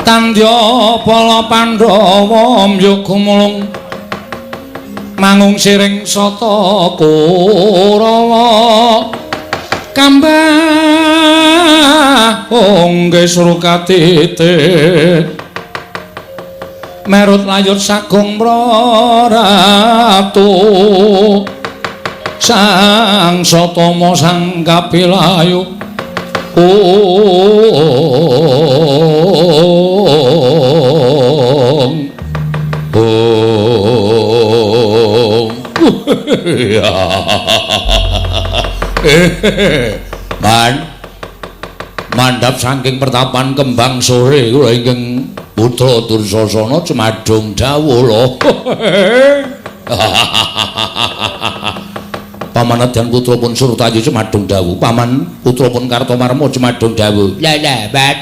Tandya Pala Pandhawa myuk gumulung mangung siring sata Kurawa kambah ongge surukatite merut layut sagung praratu sang satama sang kapilayu mandhap saking pertapan kembang sore kula ingkang putra Dursasana Cemadung Dawula. Pamanedhan putrapun Surtayu Cemadung Dawu, paman putrapun Kartomarma Cemadung Dawu. Lah, Mbak.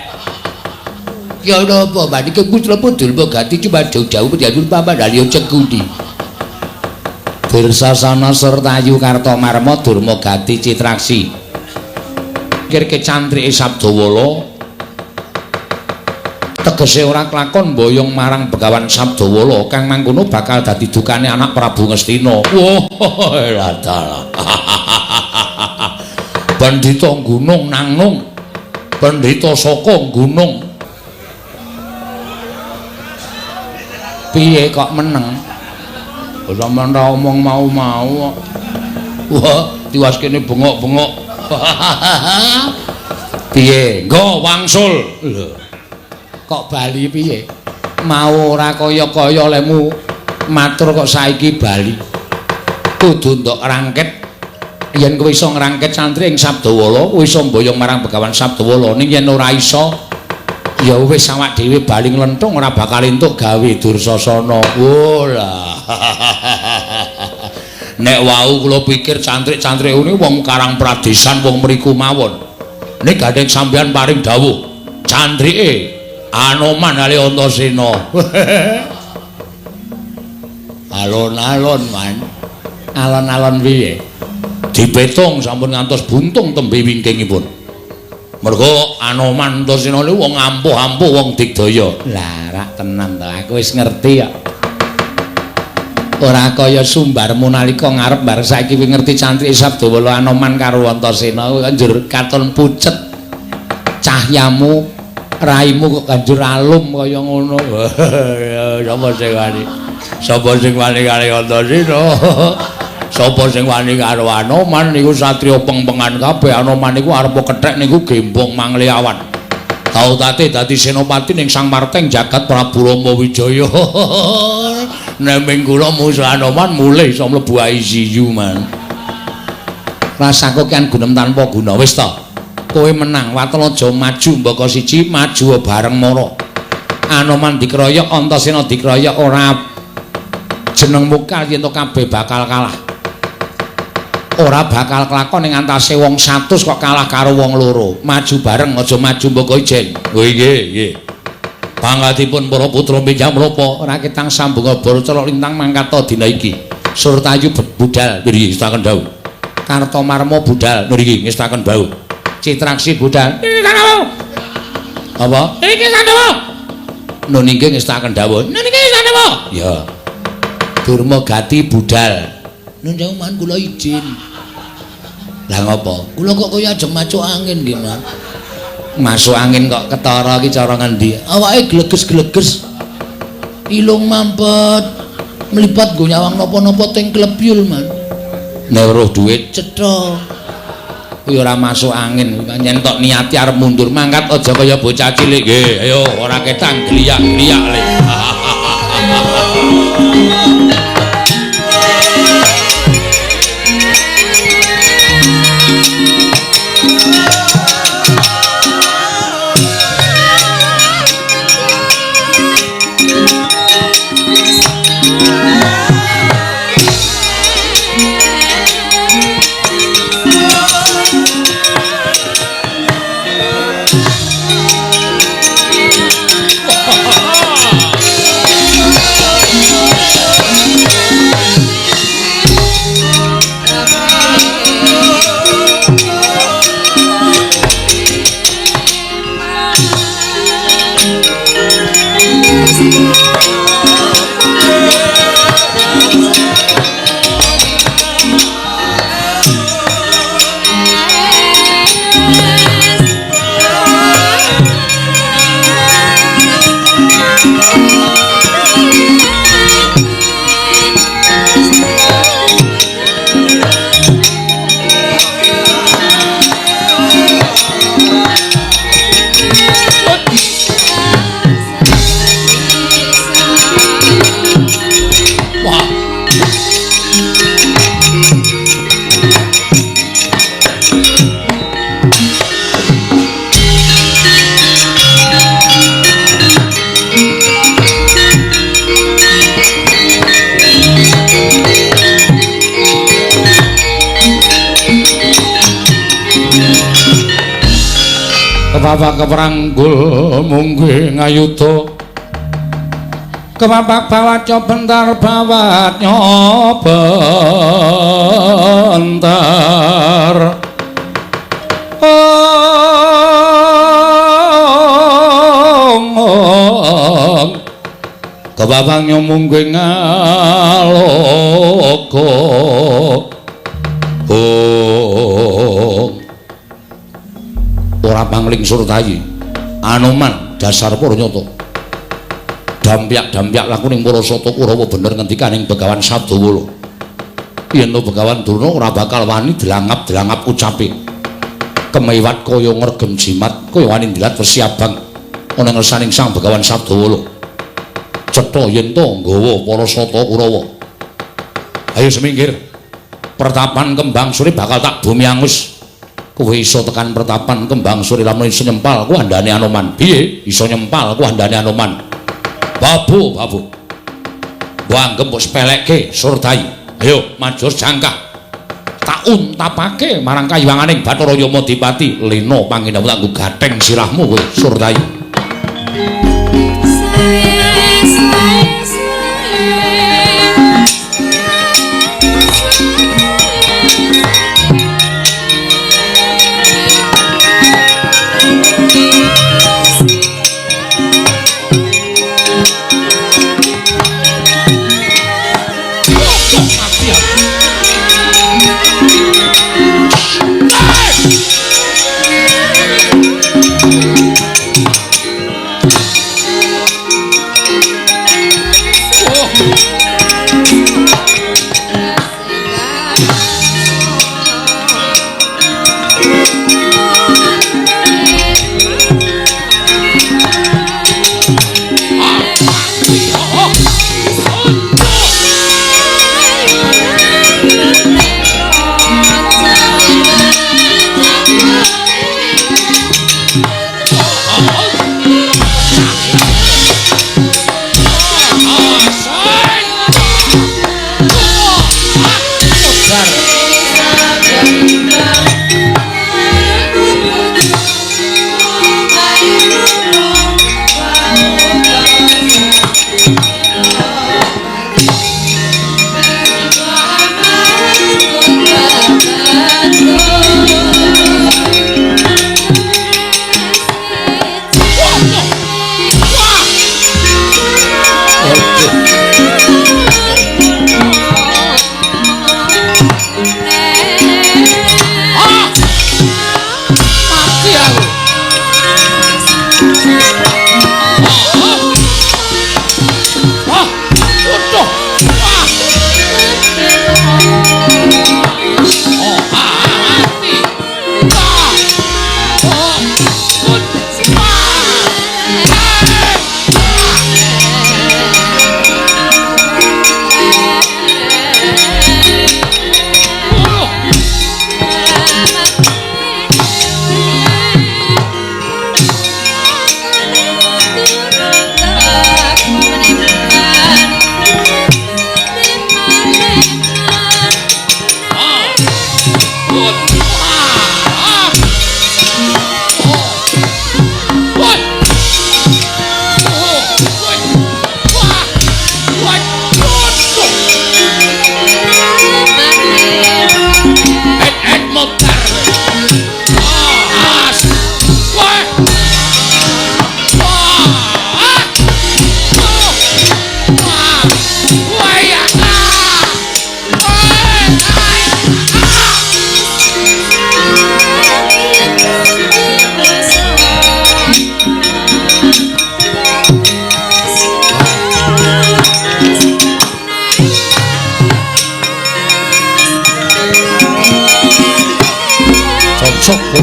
Ya napa, Mbak? Iki putrapun Durmagati Cemadung Dawu pendhadhur paman Dalya Cekudi. Dursasana Surtayu Kartomarma Durmagati Citraksi. Kirke cantrike Sabdawala tegese ora klakon mboyong marang Begawan Sabdawala kang mangkono bakal dadi dukane anak Prabu Ngastina. Wah, ladal. Pandhita Gunung Nangnung, Pandhita saka Gunung. Piye kok meneng? Sampeyan ora omong mau-mau. Wah, tiwas kene bengok-bengok. Piye? Nggo wangsul. Lho. Kok bali piye? Mau ora kaya-kaya lemu matur kok saiki bali. Kudu ndok rangket. Yen kowe iso ngrangket santri ing Sabdawala, kowe iso mboyong marang Begawan Sabdawala. Ning yen ora iso, ya wis awak dhewe bali nglenthung ora bakal entuk gawe Dursasana. Wolah. Nek wau kula pikir cantrik-cantrik ini wong Karang Pradesan wong mriku mawon. Nek gandeng sampeyan paring dawuh, cantrike Anoman Ali Antasena. Alon-alon, Man. Alon-alon piye? Dipetung sampun ngantos buntung tembe wingkingipun. Mergo Anoman Antasena niku wong ampuh-ampuh wong digdaya. Lah, rak tenan to, aku wis ngerti kok. Ora kaya sumbarmu nalika ngarep bar saiki kowe ngerti cantrik Sabdawala Anoman karo Antasena kanjur katon pucet cahyamu raimu kok kanjur alum kaya ngono. Sapa sing wani karo Antasena? Sapa sing wani karo Anoman niku satriya pengpengan kabeh. Anoman niku arep kethek niku gembong mangliawan. Tau tate dadi senopati ning Sang Marteng jagat Prabu Rama Wijaya. Neming kula musuh Anoman mulih iso mlebu ICU, Man. Rasaku kan gunem tanpa guna. Wis to. Kowe menang, Watalaja maju mbaka siji, maju bareng mara. Anoman dikeroyok, Antasena dikeroyok ora jeneng mukal yen to kabeh bakal kalah. Ora bakal kelakon ning antase wong 100 kok kalah karo wong loro. Maju bareng aja maju mbaka ijen. Oh nggih. Pangatipun para putra Minjamrapa ora ketang sambung Baracara lintang mangkata dina iki. Surtayu budal nggih ngestaken dawuh. Kartomarma budal nggih ngestaken dawuh. Citraksi budal. Apa? Iki sandawa. Nun nggih ngestaken dawuh. Nun nggih sandawa. Ya. Durmagati budal. Nun jauh man kula izin. Lah ngopo? Kula kok kaya ajeng macuk angin nggih, Man. Masuk angin kok ketara iki cara ngendi? Awake gleges-gleges. Ilung mampet. Mlipat nggo nyawang napa-napa teng klebyul, Man. Nek weruh dhuwit cetha. Kuwi ora masuk angin, yen tok niati arep mundur mangkat aja kaya bocah cilik. Nggih, ayo ora ketang gliyak-gliyak le. Kepapak kepranggul munggih ngayuda kepapak bawaca bentar bawat nyobentar kepapak nyomunggih ngaloka ora pangling surtayi Anoman dasar Paranyata dampyak lakuning Parasata Kurawa bener ngendikaning Begawan Sadawala yen to Begawan Durna ora bakal wani delangap ucape kemewat kaya ngregem jimat kaya wani ndilat wesi abang ana ngersaning Sang Begawan Sadawala cetha yen to nggawa Parasata Kurawa ayo seminggir pertapan Kembang Suri bakal tak bumi angus kowe iso tekan pertapan Kembang Suri lamun iso nyempal ku andane Anoman piye iso nyempal ku andane Anoman babu mbok anggep mbok sepelekke Surtayi ayo maju jangkah tak untapake marang kayiwanganing Bathara Yamadipati lena pangindamu tak nggo gatheng sirahmu kowe Surtayi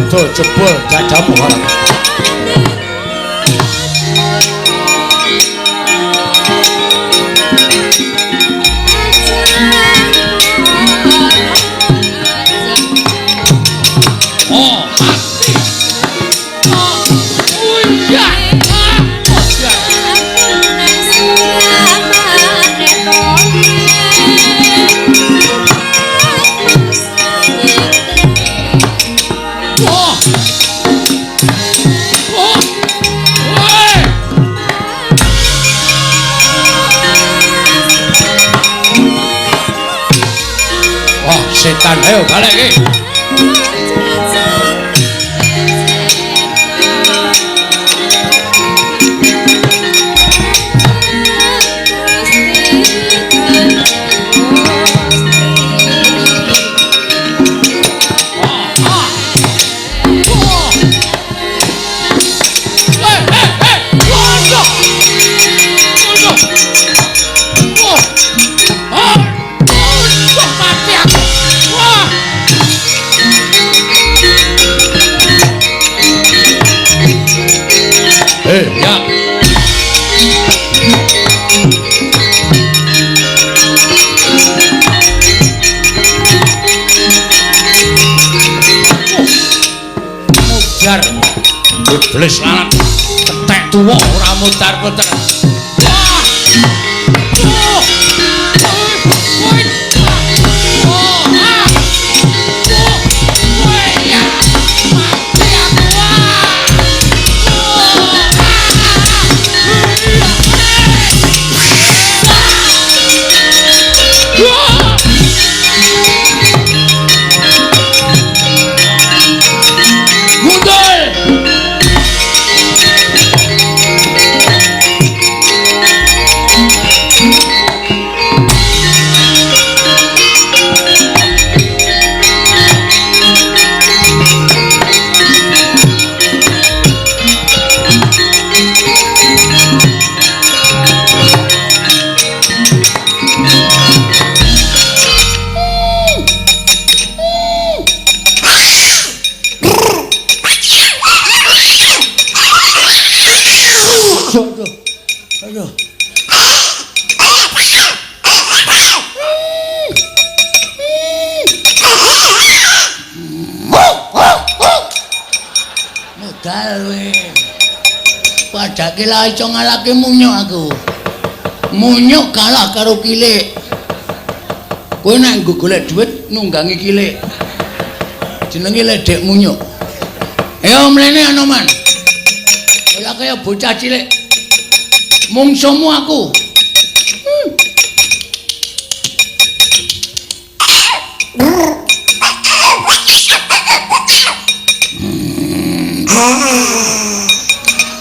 Beda jebul dadamu harap. Setan, ayo balik iki. Ya. Mujar. Iblis lalat. Ketek tuwa ora mutar-mutar. Wah. Aduh. Modal we. Padake lah iso ngalahke munyuk aku. Munyuk kalah karo kilik. Kowe nek nggo golek dhuwit nunggangi kilik. Jenenge ledek munyuk. Ayo mlene Anoman. Ora kaya bocah cilik. Mungsumu aku.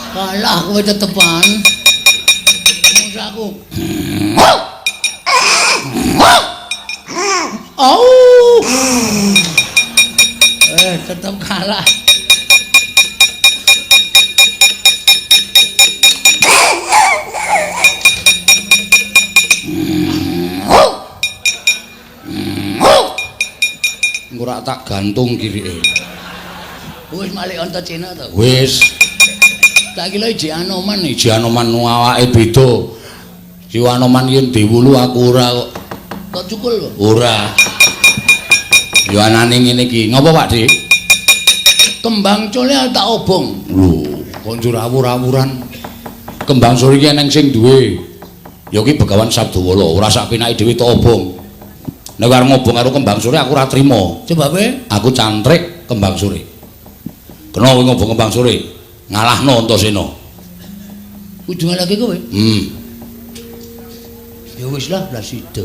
Kalah kowe tetepan. Mungsuku. Oh. Tetap kalah. Ora tak gantung kirike. Wis malik onto Cina to. Wis. Tak kira Ji Anoman awake beda. Ji Anoman yen diwulu aku ora kok. Kok cukul kok? Ora. Ya anane ngene iki. Ngopo Pak Dik? Kembang cole tak obong. Lho, kok njur awur-awuran. Kembang sore iki eneng sing duwe. Ya ki Begawan Sabdawala, ora sak penake dhewe tak obong. Nek arep ngobong karo kembang sore aku ora trimo. Coba kowe? Aku cantrik kembang sore. Kena kowe ngobong kembang sore, ngalahno Antasena. Kudu ngalahke kowe? Ya wis lah, blas sida.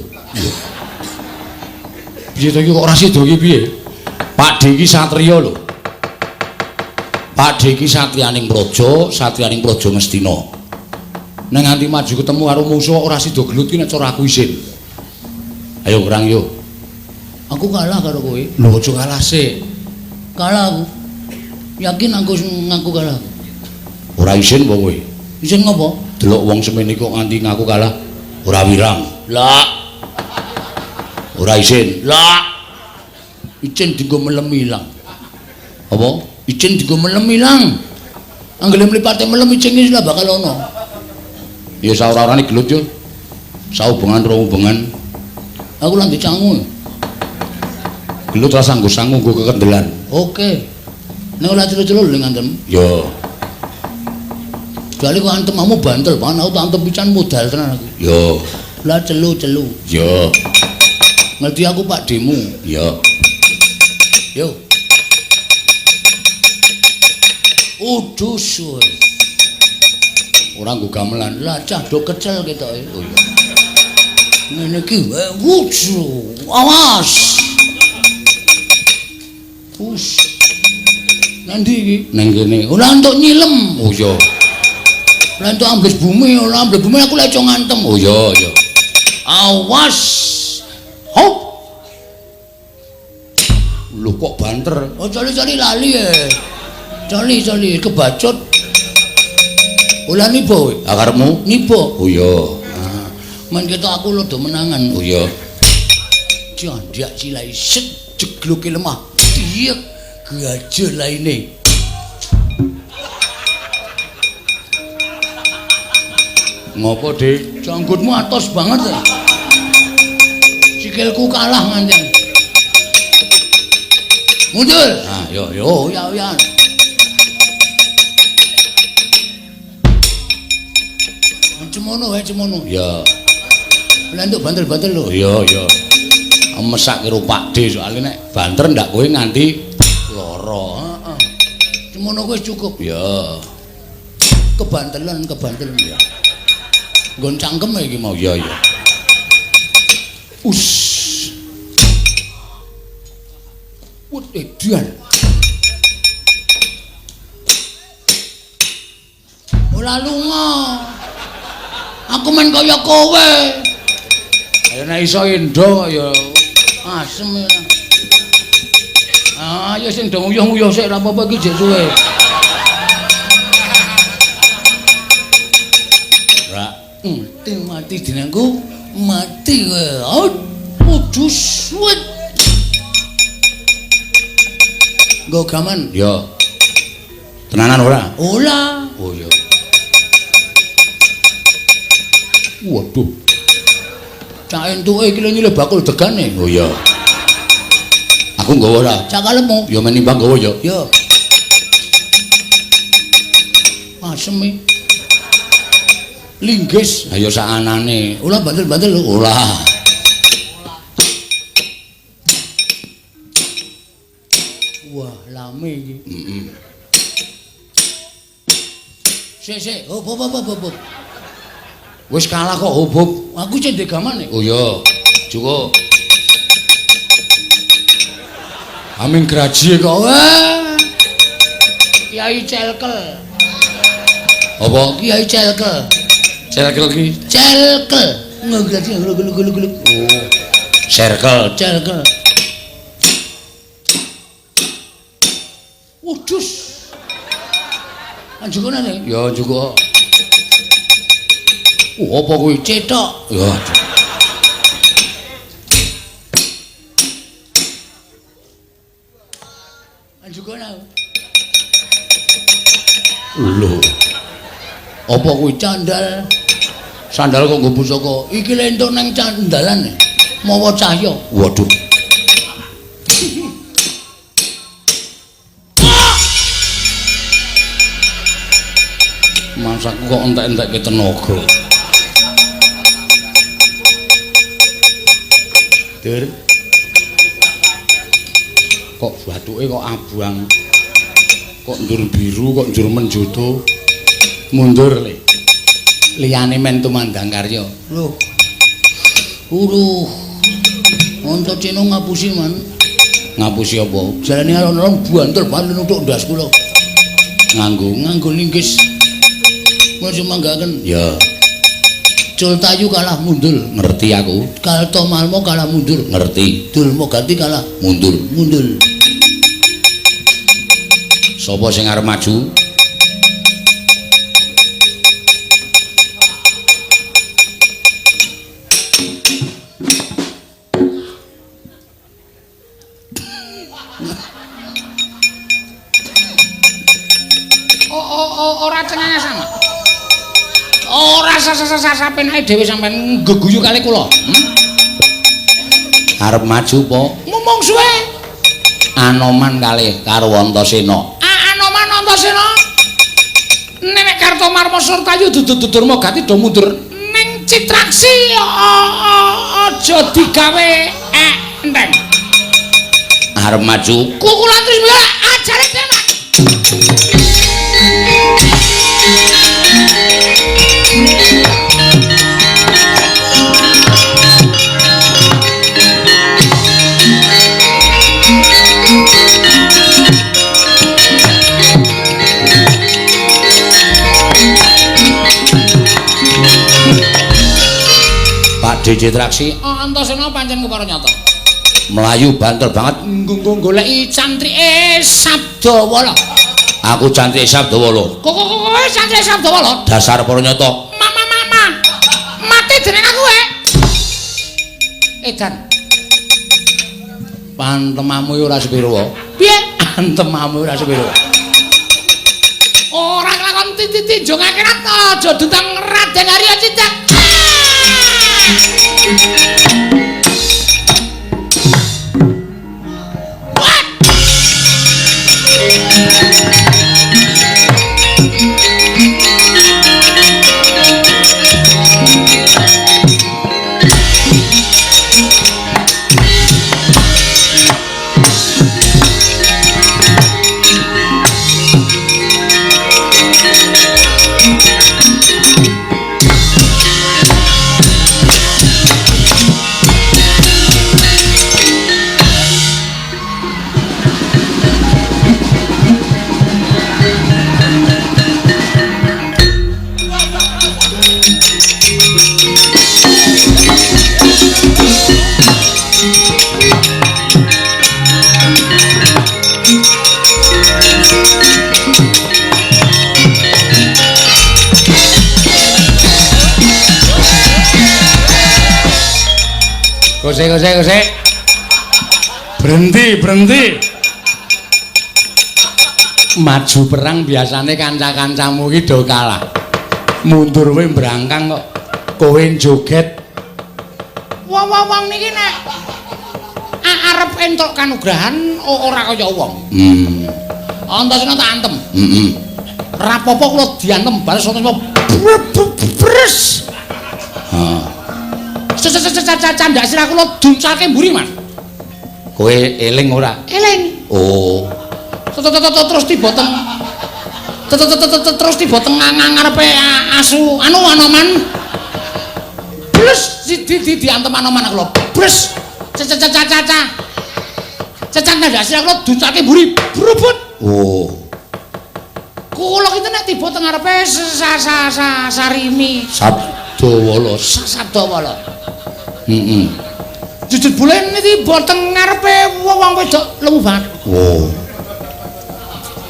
Piye to iki kok ora sida iki piye? Pakde iki satriya lho. Pakde iki satriyaning praja, satriyaning praja Ngastina. Nek nganti maju ketemu karo musuh ora sida gelut ki nek cara aku isin. Ayo perang yo. Aku kalah karo kowe. Lho aja kalah sik. Kalah aku. Yakin aku ngaku kalah. Ora isin apa kowe? Isin ngopo? Delok wong semene kok nganti ngaku kalah. Ora wirang. Lah. Ora isin. Lah. Icin dienggo melem ilang. Apa? Icin dienggo melem ilang. Anggere mlipate melem icing iki lah bakal ono. Ya saora-orane gelut yo. Saubengan rong hubungan. Aku lan dicangu. Gelut ra sanggo sangu nggo kekendelan. Oke. Nek ora celu-celu ning antem. Yo. Kecuali kok antem kamu bantel, pan aku tak antem pican modal tenan aku. Yo. Lah celu-celu. Yo. Ngerti aku Pak Demu. Yo. Yo. Uduh suwe. Ora nggo gamelan. Lah cah do kecel ketoke. Oh iya. Ngene iki wudu. Awas. Us. Nanti iki nang kene. Ora entuk nyilem. Oh iya. Ora entuk ambles bumi, ora ambles bumi aku lek ngantem. Oh iya, iya. Awas. Hop. Lho kok banter? Oh cali-cali lali ya. Cali-cali kebacut. Ola nipo kowe? Ah karepmu nipo? Oh iya. Ah, men ketok aku lho do menangan. Oh iya. Jandak cilai set jegluke lemah. Iya, gajah laine. Ngopo, Dik? Janggutmu atos banget ya. Sikilku kalah ngancen. Mundur. Ah, yo ya. Cemono wae cemono. Ya. Lah nduk banter-banter lho. Iya. Mesak karo Pakde soalé nek banter ndak kowe nganti lara. Heeh. Cemono wis cukup. Ya. Kebantelan ya. Nggon cangkem iki mau. Ya. Us. Wut edian. Ora lunga. Aku men kaya kowe. Ayo nek iso endo ya asem ya. Ah, ya sing do nguyuh-nguyuh sik ora apa-apa iki jek suwe. Ra, mati dinengku, mati kowe. Aduh suwet. Nggo gaman? Ya. Tenanan ora? Ora. Oh ya. Waduh. Cak entuke iki lho nyilih bakul degane. Oh iya. Aku nggawa ora? Cak kalemu. Ya menimbang nggawa ya. Ya. Asem iki. Linggis. Ha ya sakanane. Ora bantel-bantel lho. Ora. Wah, lame iki. Heeh. Sik. Hop. Wis kalah kok hubub. Aku cek ndek gamane. Oh iya. Cukup. Amin graji kok. Kiai Celkel. Apa? Kiai Celkel. Celkel ki? Celkel. Ngegraji gluk. Oh. Celkel. Udus. Anjukonane? Ya cukup. Apa kuwi cetok? Ya. Anjukana. Lho. Apa kuwi candal? Sandal kok nggo pusaka. Iki lek entuk nang candalan mawa cahya. Waduh. Masaku kok entek-entekke tenaga. Dur. Kok bathuke kok abang. Kok ndur biru, kok ndur menjoto. Mundur le. Liyane men tumandang karya. Lho. Onto ceno ngapusi man. Ngapusi apa? Jarane alon-alon bantel-bantel nutuk ndas kula. Nganggo linggis. Mun manggaken. Ya. Cultayu kalah mundur, ngerti aku. Kalto Malmo kalah mundur, ngerti. Dulmo ganti kalah mundur. Sapa sing arep maju? cengenge sama. Ora sapenake dhewe sampean geguyu kali kula. Arep maju po? Mumung suwe. Anoman kalih karo Antasena. Anoman Antasena. Nek Kartomarma Surtayu dudur mogati do mundur ning Citraksi aja digawe enteng. Arep maju. Kukulan terus mila ajare tenan. Pak DJ Traksi Antasena pancen kepara nyata. Melayu banter banget goleki cantrike Sabdawala. Aku cantrike Sabdawala. Kowe cantrike Sabdawala. Dasar para nyata. Mama. Mati dening aku Edan. Pantemamu ora sepiro wae. Piye? Pantemamu ora sepiro. Ora kelakon tinjung akhirat aja dutang Raden Arya Cicak. Gosek. Berhenti. Maju perang biasane kanca-kancamu iki do kalah. Mundur kowe brangkang kok. Kowe joget. Wong niki nek arep entuk kanugrahan ora kaya wong. Antasena tak antem. Rapopo kula diantem bales Antasena. Bres. Candak sirah kula duncalke mburi, Mas. Kowe eling ora? Eling. Oh. Terus tiba teng ngarepe asu Anoman. Bres diantem Anoman kula. Bres. Candak sirah kula duncalke mburi. Brubut. Oh. Kula ki nek tiba teng ngarepe Sarimi. Sabdawala. Jujur bulan ini boteng ngarepe wong wedok lemu banget. Oh.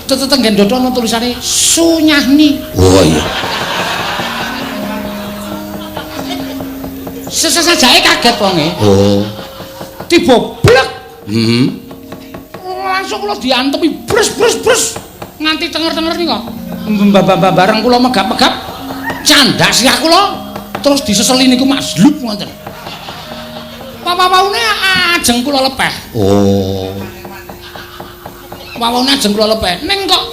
Teteng dodo ana tulisane Sunyahni. Oh iya. Sesajae kaget wonge. Oh. Tiba blek. Langsung kula diantemi bres nganti tenger-tenger nika. Bareng kula megap-megap candak sirah kula terus diseseli niku maslub ngoten. Papaune ajeng kula lepeh. Oh. Papaune ajeng kula lepeh. Ning kok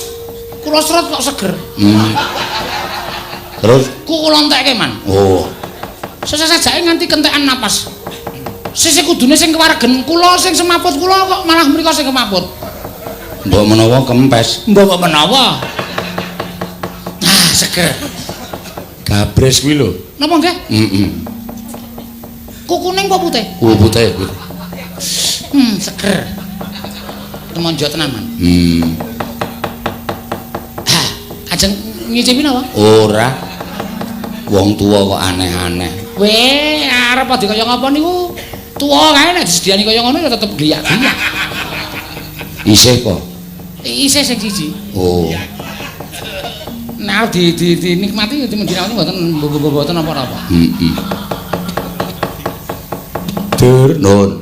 kula seret kok seger. Terus kula entekke man. Oh. Sesajake nganti kentekan napas. Sisih kudune sing kewaregen kula sing semaput kula kok malah mriko sing kemaput. Mbok menawa kempes. Mbok menawa. Ah, seger. Gabres kuwi lho. Napa nggih? Kuning apa putih? Putih. Seger. Temonjo tenan, Man. Ajeng ngicipi napa? Ora. Wong tuwa kok aneh-aneh. Weh, arep padha kaya ngapa niku? Tuwa kae nek disediani kaya ngono ya tetep gliyak-gliyak. Isih kok. Isih sing siji. Oh. Nah, dinikmati dimendinake mboten apa-apa. Nun.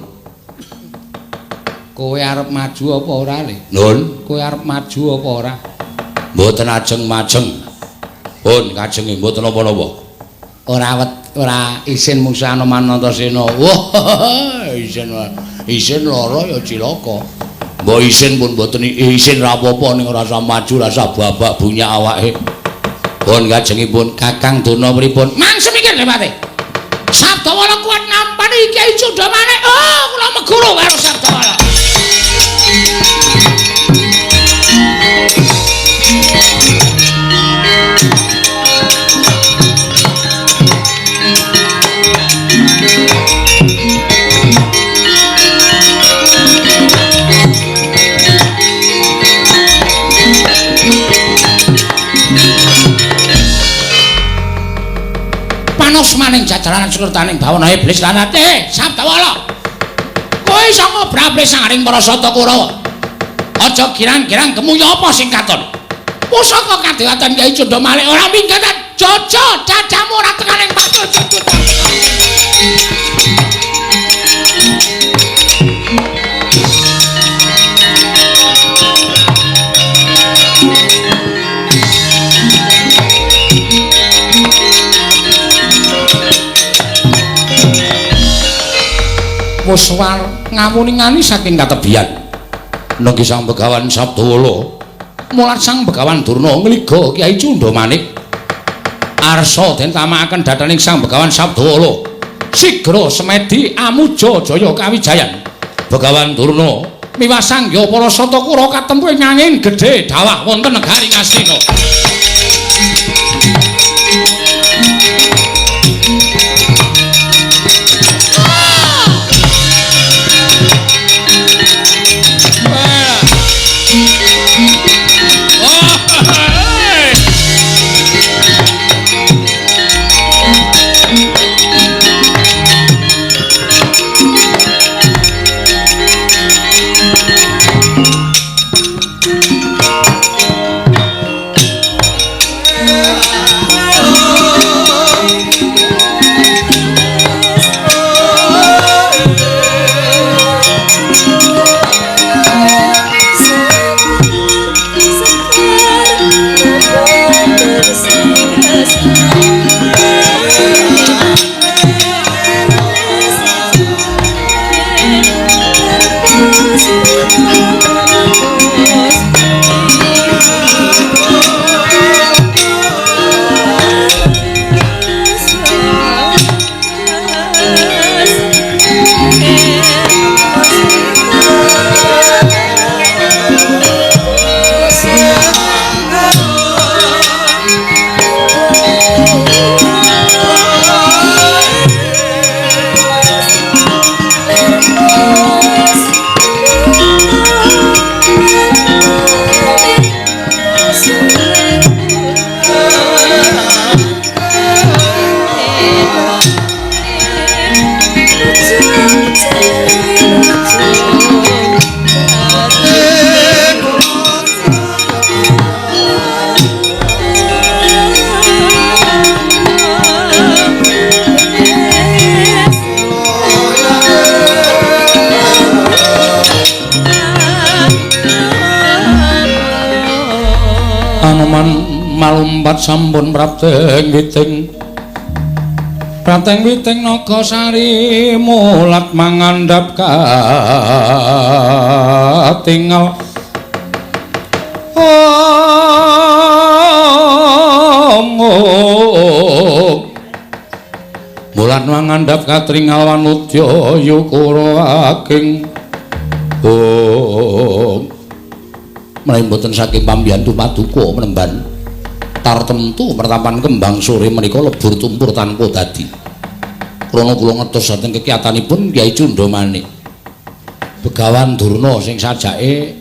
Kowe arep maju apa ora, Le? Nun, kowe arep maju apa ora? Mboten ajeng-majeng. Pun kajeng mboten napa-napa. Ora isin mungsuh Anoman Antasena. Wah, isin lara ya cilaka. Mbok isin pun mboten isin ra apa-apa ning ora usah maju ra usah babak bunyak awake. Pun kajengipun Kakang Duna pripun? Mang semikir Lepate. Sabdawala kuat nampani Kyai Cundamane. Oh, kula meguru karo Sabdawala. Panos maning jajaran sekertaning bawana iblis lanate Sabdawala. Kowe sanga brable sangaring para sata Kurawa. Aja kirang-kirang kemuya apa sing katon. Pusaka kadewatan Kyai Cundamane ora minggat jojo cacamu ora tekaning patu jojo. Muswar ngamuningani saking katebian nenggi Sang Begawan Sabdawala mulat Sang Begawan Durna ngliga Kyai Cundamanik arsa den tamakaken dhathaning Sang Begawan Sabdawala sigra semedi amuja jaya kawijayan Begawan Durna miwah sangya para sata Kurawa katempuh nyanging gedhe dawah wonten negari Ngastina. Malumpat sampun prapteng witing Nagasari mulat mangandhap katingal mulat mangandhap katringal wanudya yukura ageng menawi boten saking pambiyantu paduka menemban tartemtu mertapan kembang sore menika lebur tumpur tanpa dadi krana kula ngertos dhateng kekiyatanipun Kyai Cundamanik Begawan Durna sing sajake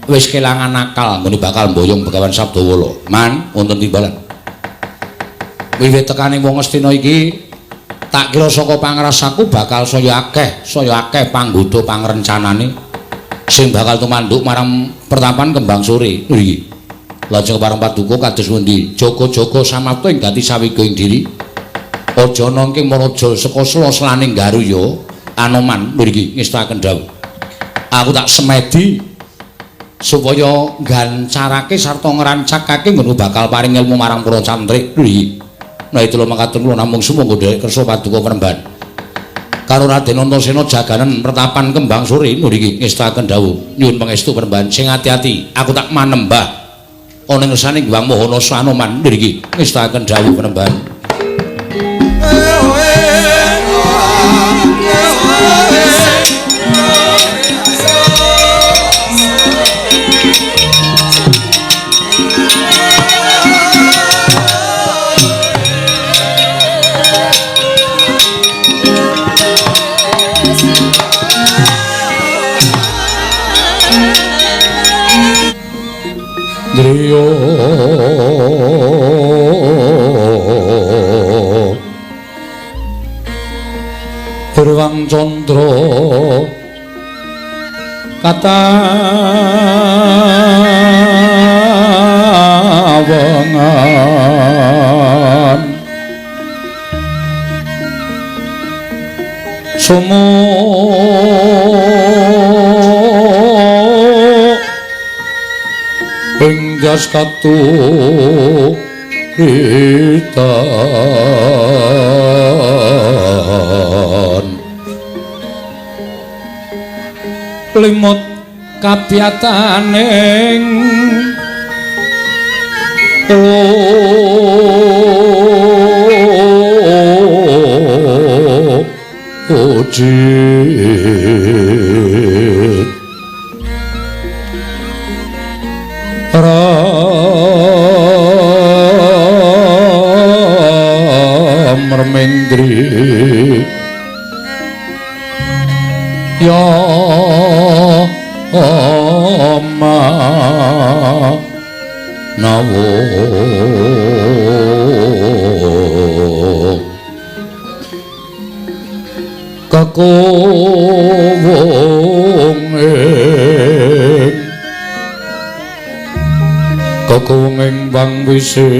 wis kelangan akal nggone bakal mboyong Begawan Sabdawala man wonten timbalan wiwit tekaning wong Astina iki tak kira saka pangrasaku bakal saya akeh panggoda pangrencanane sing bakal tumanduk marang pertapan kembang sore iki. Lajeng parang paduka kados pundi? Jaga-jaga samapta ing gati sawiga ing diri. Aja nangking maraja saka sela-selaning garu ya Anoman mriki ngestaken dawuh. Aku tak semedi supaya gancarake sarta ngrancakake ngono bakal paring ilmu marang para cantrik. Nah itu lho mangkaten kula namung sumangga dhek kersa paduka Penemban. Karo Raden Antasena jaganan pertapan kembang sore niki ngestaken dawuh. Nyuwun pangestu Penemban sing ati-ati aku tak manembah ana ngersane Hyang Mahana Anoman niki ngestaken dawuh Penemban. Driya Purwang Candra katawangan sumo gas katu ritan limut kapiataning ojit Mermendri ya ma nawo kakunging bang wiseso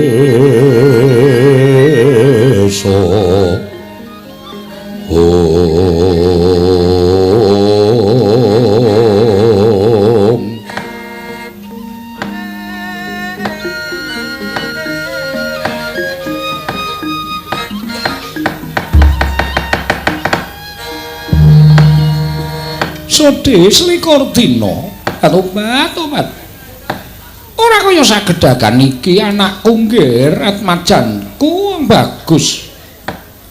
Sodhe selikur dina tobat ora kaya sagedagan iki anakku nggih atmajanku bagus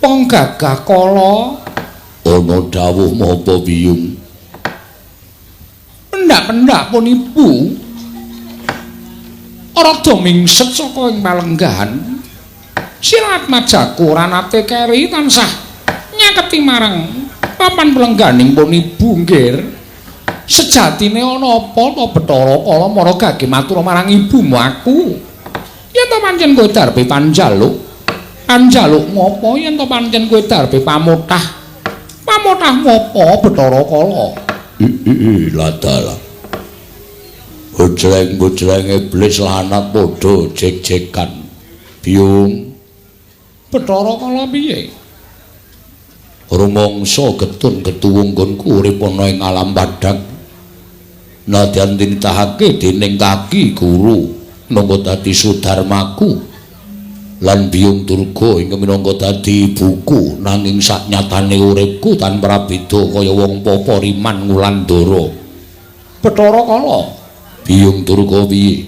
wong gagah kala ana dawuh mapa biyung pendak-pendak pun ibu rada mingset saka ing palenggahan silat majaku ora nate keri tansah nyaketi marang papan pelengganing pun ibu nggih sejatine ana apa to Bathara Kala mara gage matur marang ibumu aku yen to pancen kowe darbe panjaluk ngopo yen to pancen kowe darbe pamutah ngopo Bathara Kala ladala bojreng iblis lanat padha jek-jekan biyung Bathara Kala piye rumangsa getun ketuwung nggonku urip ana ing alam padhang nadyan tinitahake dening kaki guru minangka dadi sudarmaku lan biyung durga ing minangka dadi ibuku nanging saknyatane uripku tanpa beda kaya wong papariman Wulandara Bathara Kala biyung durga piye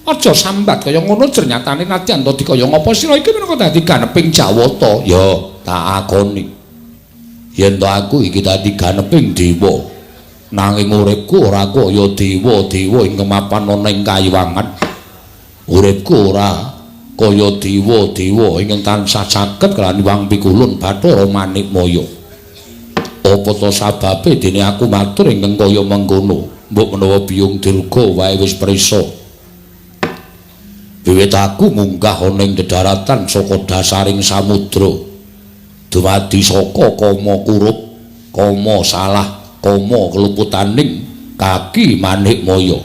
aja sambat kaya ngono jernyatane nadyan to dikaya ngapa sira iki minangka dadi ganeping Jawata ya tak akoni yen to aku iki dadi ganeping dewa nanging uripku ora kaya dewa-dewa ing kemapan ana ing kayiwangan uripku ora kaya dewa-dewa ingkang tansah saged kelani Wang Pikulun Bathara Manikmaya apa to sababe dene aku matur ingkang kaya mengkono mbok menawa biyung dirga wae wis prisa wiwit aku munggah ana ing dedaratan saka dasaring samudra dumadi saka kama kurup kama salah kama keluputaning kaki Manikmaya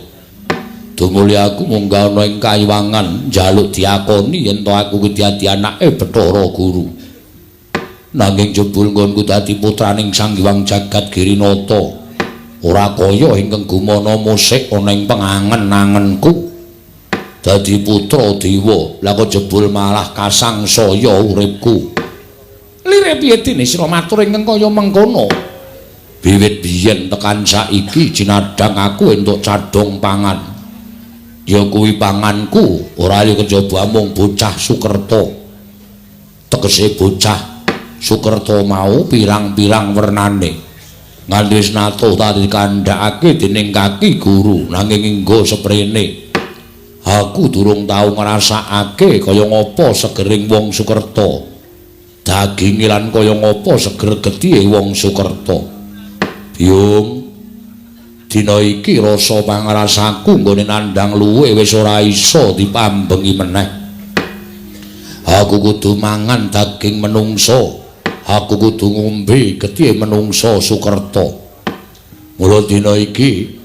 dumuli aku munggah ana ing kayiwangan njaluk diakoni yen to aku kuwi dadi anake Bathara Guru nanging jebul nggonku dadi putraning Sang Hyang Jagat Girinata ora kaya ingkang gumana musik ana ing pengangen-angenku. Dadi putra dewa, lah kok jebul malah kasangsaya uripku. Lire piye dene sira matur ingkang kaya mengkono? Wiwit biyen tekan saiki jinadhang aku entuk cadhong pangan. Ya kuwi panganku ora ya kejaba mung bocah Sukerta. Tegese bocah Sukerta mau pirang-pirang wernane. Nganti snato tadi kandhakake dening kaki guru nanging enggo seprene. Aku durung tau ngrasakake kaya ngapa segering wong Sukerta. Daginge lan kaya ngapa seger gethihe wong Sukerta. Biung dina iki rasa pangrasaku nggone nandhang luwe wis ora isa dipambengi meneh. Aku kudu mangan daging menungso. Aku kudu ngombe gethihe menungso Sukerta. Mula dina iki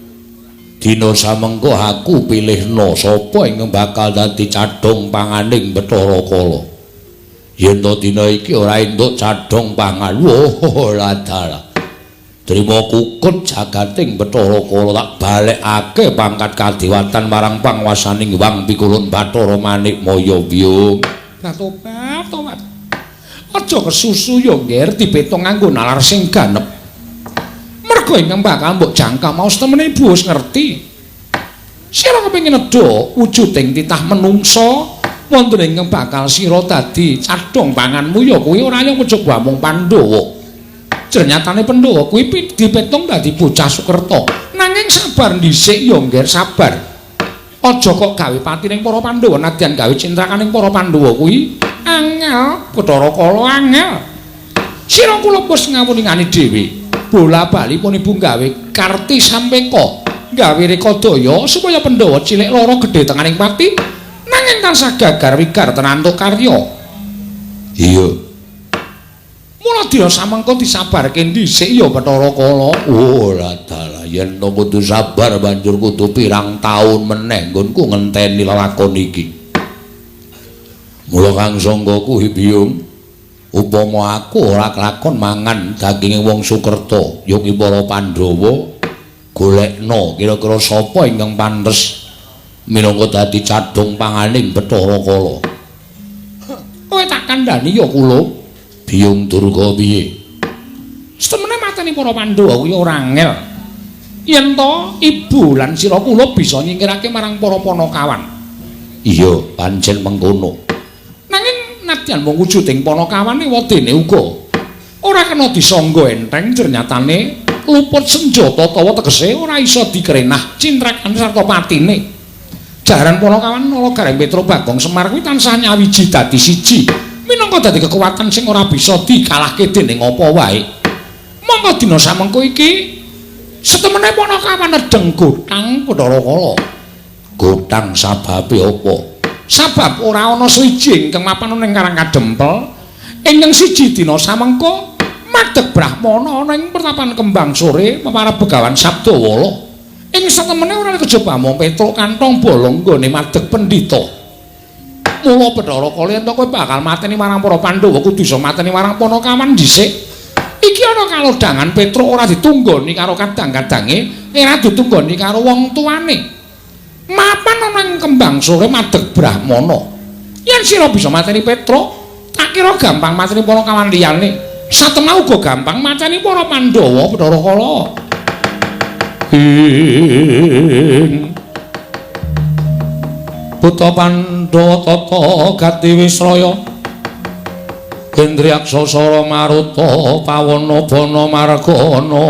dina samengko aku pilihna sapa ingkang bakal dadi cadhong panganing Bathara Kala. Yen to dina iki ora entuk cadhong pangan, ora dalah. Trima kukut jagating Bathara Kala tak balekake pangkat kadewatan marang panguwasaning Wang Pikulun Bathara Manikmaya Biung. Tobat. Aja kesusu yo, Nger, dipetung nganggo nalar sing ganep. Mergo ingkang bakal mbok jangka mau temene Ibu wis ngerti. Sira kepengin nedha wujuding titah menungsa wonten ingkang bakal sira dadi cadhong panganmu ya kuwi ora yo kejaba mung Pandhawa. Ternyatane Pandhawa kuwi dipetung dadi bocah Sukerta. Nanging sabar dhisik ya, Nger, sabar. Aja kok gawe patining para Pandhawa nadyan gawe cintrakaning para Pandhawa kuwi angel, Bathara Kala angel. Sira kula wis ngawuni-ngani dhewe. Bola-bali pun Ibu gawe karti sampeka, gawe rekadaya supaya Pandhawa cilik lara gedhe tenganing pati nanging tansah gagar wigar tenantuk karya. Iya. Mula dina samengko disabarke dhisik ya Bathara Kala. Ora dalah yen to kudu sabar banjur kudu pirang taun meneh nggonku ngenteni lelakon iki. Mula Kang Sangga kuwi Biung, upama aku ora kelakon mangan daginge wong Sukerta, ya ki para Pandhawa golekna kira-kira sapa ingkang pantes minangka dadi cadhong panganing Bathara Kala. Kowe tak kandhani ya kula. Biung Durga piye? Setemene mateni para Pandhawa kuwi ora angel. Yen to ibu lan sira kula bisa nyingkirake marang para Panakawan. Iya, pancen mengkono. Nanging nadyan mung wujuding Panakawane wadene uga ora kena disangga enteng, ternyatane luput senjata tawa tegese ora isa dikrenah cintrakan sarta patine. Jaran Panakawan Nalagareng Petra Bagong Semar kuwi tansah nyawiji dadi siji minangka dadi kekuatan sing ora bisa dikalahke dening apa wae. Monggo dina samengko iki setemene Panakawan nedeng Gotang Bathara Kala. Gotang sababe apa? Sabab ora ana swiji ingkang mapan ning Karang Kadempel. Ingkang siji dina samengko madeg Brahmana ana ing pertapan Kembang Sore pemarep Begawan Sabdawala. Ing satemene ora kejaba mung Petruk kantong bolong nggone madeg pendhita. Mula Bathara Kala yen to kowe bakal mateni marang para Pandhawa kudu iso mateni marang Panakawan dhisik. Iki ana kalodhangan Petruk ora ditunggoni karo kadang-kadange, ora ditunggoni karo wong tuane. Mapan ana ing Kembang Sore madeg Brahmana. Yen sira bisa mateni Petruk, tak kira gampang mateni Panakawan liyane. Satemah uga gampang mateni para Pandhawa Bathara Kala. Buta Pandhawa tata gati Wisraya. Gendriyaksa Sara Maruta Pawana Bana Margana.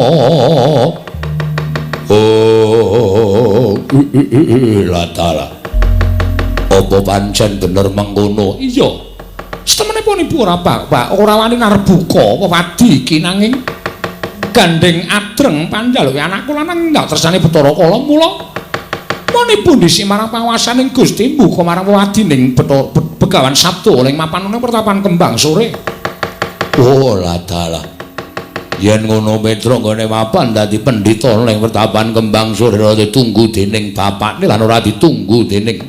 Oh, latala. Apa pancen bener mengkono? Iya. Setemenipun Ibu ora Pak, ora wani ngarep buka apa wadi iki nanging gandeng adreng panjaluke anakku lanang ndak tersane Bathara Kala mula monipun disi marang panguwasaning Gusti mbuka marang wadining Begawan Sabda ing mapan ning pertapan Kembang Sore. Oh, latala. Yen ngono Petruk nggone mapan dadi pendhita ning pertapan Kembang Sore ora ditunggu dening bapakne lan ora ditunggu dening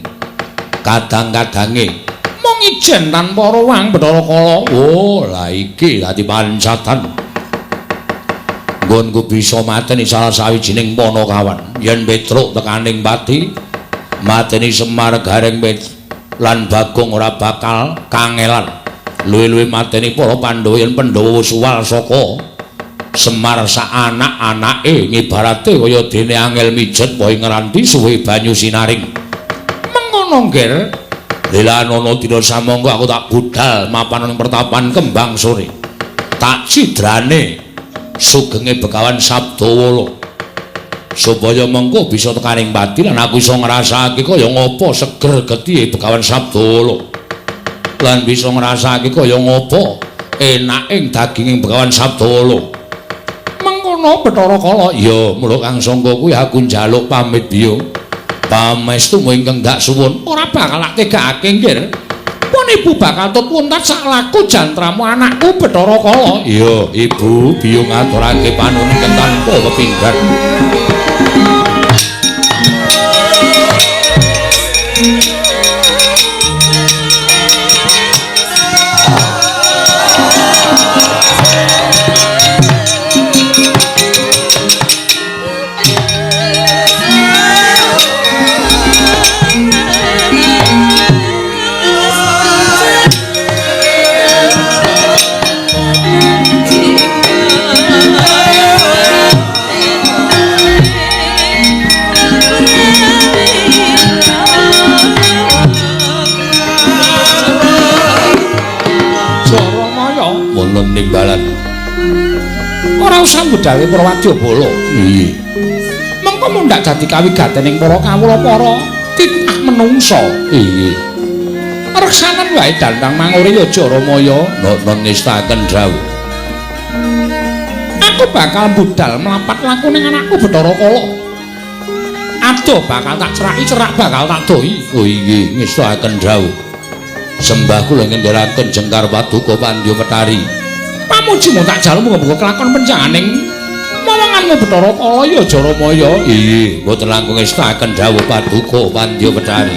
kadang-kadange. Mung ijen tanpa ruang Bathara Kala. Oh, la iki dadi pancatan. anggonku bisa mateni salah sawijining Panakawan yen Petruk tekaning pati mateni Semar Gareng lan Bagong ora bakal kangelan luwih-luwih mateni para Pandhawa yen Pandhawa suwal saka Semar sak anak-anake ngibarate kaya dene angel mijet wae ngranti suwe banyu sinaring mengono ngger Lelanono dina samangka aku tak budal mapan ning pertapan Kembang Sore. Tak cidrane sugenge Begawan Sabdawala. Supaya mengko bisa tekaning pati lan aku iso ngrasakake kaya ngapa seger getihe Begawan Sabdawala. Lan bisa ngrasakake kaya ngapa enaking daginging Begawan Sabdawala. Mengkono Bathara Kala, ya mula Kang Sangga kuwi aku njaluk pamit biyo. Pamestu ingkang dak suwun ora bakal tegake nggih. Pun ibu bakal tuntas sak laku jantramu anakku Bathara Kala. Iya, ibu biyo ngaturake panuwun ingkang tanpa kepinggan. Nimbalan ora usah budale para wadyabala. Nggih. Mengko mundak dadi kawigatening para kawula para titah menungsa. Nggih. Reksanan wae dandang manguri aja Ramaya non ngestaken dawuh. Aku bakal budal mlapat laku ning anakku Bathara Kala. Adoh bakal tak ceraki, cerak bakal tak doi. Oh nggih, ngestaken dawuh. Sembah kula ngendharaken Jengkar Paduka Pandya Petari. Pamujimu tak jaluk muga-muga kelakon penjanganing momonganmu Bathara Kala ya aja Ramaya. Nggih, mboten langkung ngestaken dawuh Paduka Pandya Petari.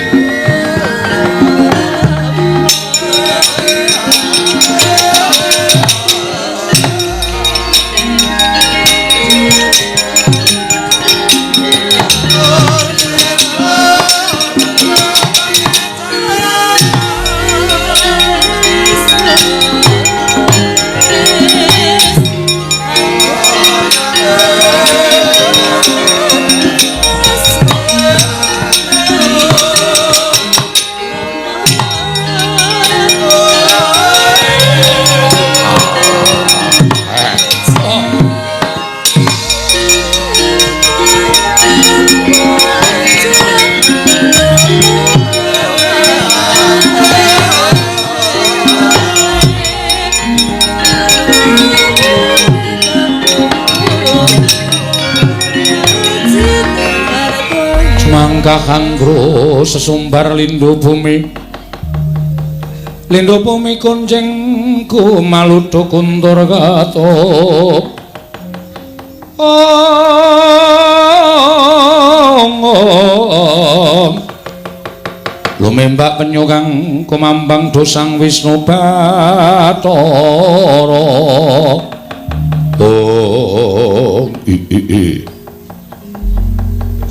Kakangro sesumbar lindhu bumi kuncingku malutho kuntur katup lumembak penyu kang kumambang dosang Wisnu Bathara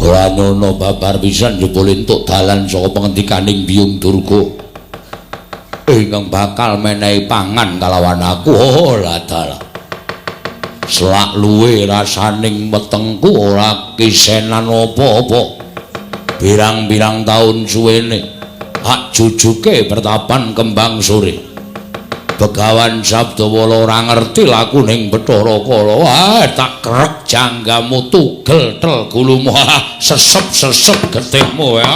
ora nono babar pisan jebul entuk dalan saka pengendikaning Biyung Durga ingkang bakal menehi pangan kalawan aku. Ora dalah selak luwe rasaning wetengku ora kisenan apa-apa pirang-pirang taun suwene hak jujuke pertapan Kembang Sore. Begawan Sabdawala ora ngerti lakuning Bathara Kala. Tak krek janggamu tugel tel gulumu sesep-sesep getihmu ya.